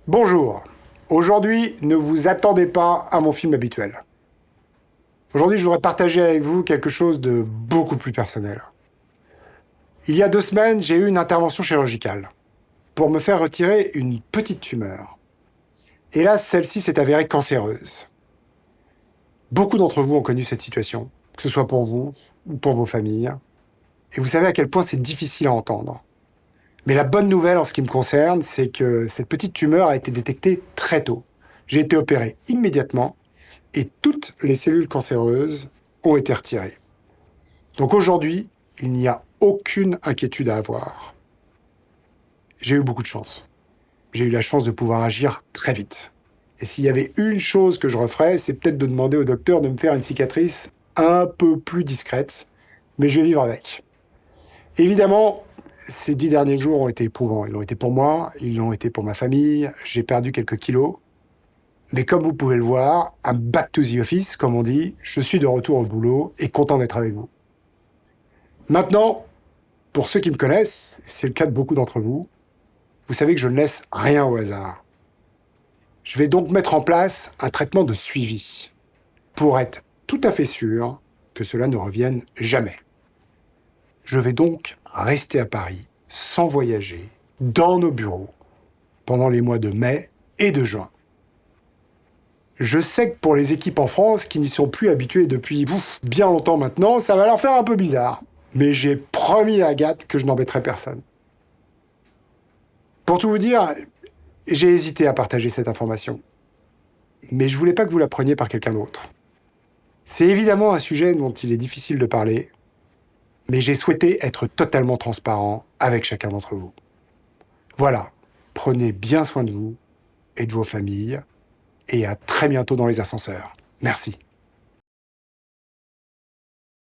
Bonjour. Aujourd'hui, ne vous attendez pas à mon film habituel. Aujourd'hui, je voudrais partager avec vous quelque chose de beaucoup plus personnel. Il y a 2 semaines, j'ai eu une intervention chirurgicale pour me faire retirer une petite tumeur. Et là, celle-ci s'est avérée cancéreuse. Beaucoup d'entre vous ont connu cette situation, que ce soit pour vous ou pour vos familles. Et vous savez à quel point c'est difficile à entendre. Mais la bonne nouvelle en ce qui me concerne, c'est que cette petite tumeur a été détectée très tôt. J'ai été opéré immédiatement et toutes les cellules cancéreuses ont été retirées. Donc aujourd'hui, il n'y a aucune inquiétude à avoir. J'ai eu beaucoup de chance. J'ai eu la chance de pouvoir agir très vite. Et s'il y avait une chose que je referais, c'est peut-être de demander au docteur de me faire une cicatrice un peu plus discrète, mais je vais vivre avec. Évidemment, ces 10 derniers jours ont été éprouvants. Ils l'ont été pour moi, ils l'ont été pour ma famille. J'ai perdu quelques kilos. Mais comme vous pouvez le voir, I'm back to the office, comme on dit. Je suis de retour au boulot et content d'être avec vous. Maintenant, pour ceux qui me connaissent, c'est le cas de beaucoup d'entre vous, vous savez que je ne laisse rien au hasard. Je vais donc mettre en place un traitement de suivi pour être tout à fait sûr que cela ne revienne jamais. Je vais donc rester à Paris, sans voyager, dans nos bureaux, pendant les mois de mai et de juin. Je sais que pour les équipes en France qui n'y sont plus habituées depuis bien longtemps maintenant, ça va leur faire un peu bizarre. Mais j'ai promis à Agathe que je n'embêterai personne. Pour tout vous dire, j'ai hésité à partager cette information. Mais je voulais pas que vous la preniez par quelqu'un d'autre. C'est évidemment un sujet dont il est difficile de parler, mais j'ai souhaité être totalement transparent avec chacun d'entre vous. Voilà, prenez bien soin de vous et de vos familles, et à très bientôt dans les ascenseurs. Merci.